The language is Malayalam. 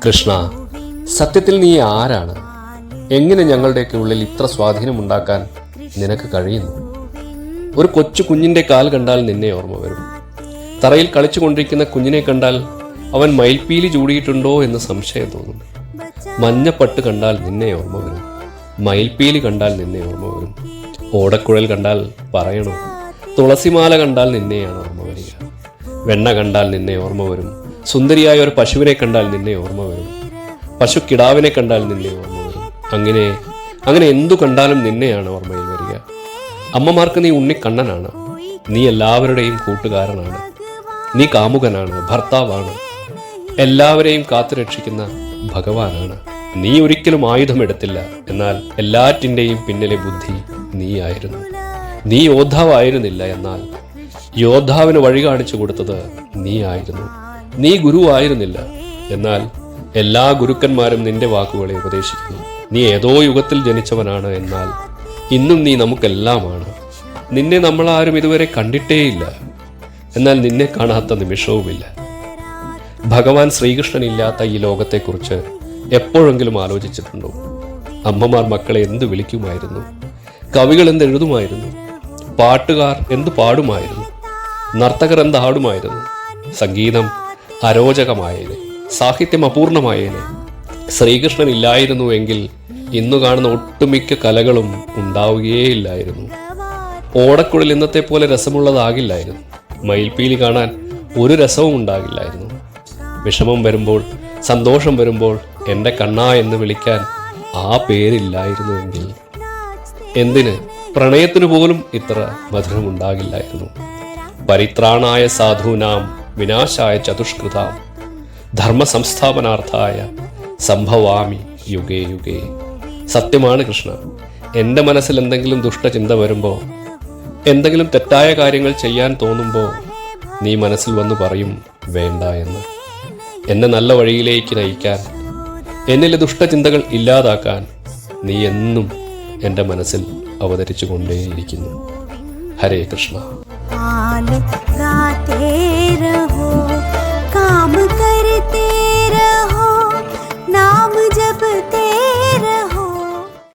കൃഷ്ണ, സത്യത്തിൽ നീ ആരാണ്? എങ്ങനെ ഞങ്ങളുടെയൊക്കെ ഉള്ളിൽ ഇത്ര സ്വാധീനമുണ്ടാക്കാൻ നിനക്ക് കഴിയുന്നു? ഒരു കൊച്ചു കുഞ്ഞിൻ്റെ കാൽ കണ്ടാൽ നിന്നെ ഓർമ്മ വരും. തറയിൽ കളിച്ചുകൊണ്ടിരിക്കുന്ന കുഞ്ഞിനെ കണ്ടാൽ അവൻ മയിൽപ്പീലി ചൂടിയിട്ടുണ്ടോ എന്ന് സംശയം തോന്നും. മഞ്ഞപ്പട്ട് കണ്ടാൽ നിന്നെ ഓർമ്മ വരും. മയിൽപ്പീലി കണ്ടാൽ നിന്നെ ഓർമ്മ വരും. ഓടക്കുഴൽ കണ്ടാൽ പറയണോ? തുളസിമാല കണ്ടാൽ നിന്നെയാണ് ഓർമ്മ വരിക. വെണ്ണ കണ്ടാൽ നിന്നെ ഓർമ്മ വരും. സുന്ദരിയായ ഒരു പശുവിനെ കണ്ടാൽ നിന്നെ ഓർമ്മ വരും. പശു കിടാവിനെ കണ്ടാൽ നിന്നെ ഓർമ്മ വരും. അങ്ങനെ എന്തു കണ്ടാലും നിന്നെയാണ് ഓർമ്മയിൽ വരിക. അമ്മമാർക്ക് നീ ഉണ്ണിക്കണ്ണനാണ്. നീ എല്ലാവരുടെയും കൂട്ടുകാരനാണ്. നീ കാമുകനാണ്, ഭർത്താവാണ്, എല്ലാവരെയും കാത്തുരക്ഷിക്കുന്ന ഭഗവാനാണ്. നീ ഒരിക്കലും ആയുധമെടുത്തില്ല. എന്നാൽ എല്ലാറ്റിൻ്റെയും പിന്നിലെ ബുദ്ധി നീയായിരുന്നു. നീ യോദ്ധാവായിരുന്നില്ല. എന്നാൽ യോദ്ധാവിന് വഴി കാണിച്ചു കൊടുത്തത് നീ ആയിരുന്നു. നീ ഗുരുവായിരുന്നില്ല. എന്നാൽ എല്ലാ ഗുരുക്കന്മാരും നിന്റെ വാക്കുകളെ ഉപദേശിക്കുന്നു. നീ ഏതോ യുഗത്തിൽ ജനിച്ചവനാണ്. എന്നാൽ ഇന്നും നീ നമുക്കെല്ലാമാണ്. നിന്നെ നമ്മളാരും ഇതുവരെ കണ്ടിട്ടേയില്ല. എന്നാൽ നിന്നെ കാണാത്ത നിമിഷവുമില്ല. ഭഗവാൻ ശ്രീകൃഷ്ണനില്ലാത്ത ഈ ലോകത്തെക്കുറിച്ച് എപ്പോഴെങ്കിലും ആലോചിച്ചിട്ടുണ്ടോ? അമ്മമാർ മക്കളെ എന്ത് വിളിക്കുമായിരുന്നു? കവികൾ എന്ത് എഴുതുമായിരുന്നു? പാട്ടുകാർ എന്ത് പാടുമായിരുന്നു? നർത്തകർ എന്താടുമായിരുന്നു? സംഗീതം അരോചകമായേനെ, സാഹിത്യം അപൂർണമായേനെ. ശ്രീകൃഷ്ണൻ ഇല്ലായിരുന്നുവെങ്കിൽ ഇന്നു കാണുന്ന ഒട്ടുമിക്ക കലകളും ഉണ്ടാവുകയേയില്ലായിരുന്നു. ഓടക്കുഴൽ ഇന്നത്തെ പോലെ രസമുള്ളതാകില്ലായിരുന്നു. മയിൽപ്പീലി കാണാൻ ഒരു രസവും ഉണ്ടാകില്ലായിരുന്നു. വിഷമം വരുമ്പോൾ, സന്തോഷം വരുമ്പോൾ എൻ്റെ കണ്ണാ എന്ന് വിളിക്കാൻ ആ പേരില്ലായിരുന്നുവെങ്കിൽ എന്തിന് പ്രണയത്തിനു പോലും ഇത്ര മധുരമുണ്ടാകില്ലായിരുന്നു. പരിത്രാണായ സാധൂനാം വിനാശായ ചതുഷ്കൃതാം ധർമ്മ സംസ്ഥാപനാർത്ഥായ സംഭവാമി യുഗേ യുഗേ. സത്യമാണ് കൃഷ്ണ. എൻ്റെ മനസ്സിൽ എന്തെങ്കിലും ദുഷ്ടചിന്ത വരുമ്പോൾ, എന്തെങ്കിലും തെറ്റായ കാര്യങ്ങൾ ചെയ്യാൻ തോന്നുമ്പോൾ നീ മനസ്സിൽ വന്ന് പറയും വേണ്ട എന്ന്. എന്നെ നല്ല വഴിയിലേക്ക് നയിക്കാൻ, എന്നിലെ ദുഷ്ടചിന്തകൾ ഇല്ലാതാക്കാൻ നീ എന്നും എൻ്റെ മനസ്സിൽ അവതരിച്ചു കൊണ്ടേയിരിക്കുന്നു. ഹരേ കൃഷ്ണ.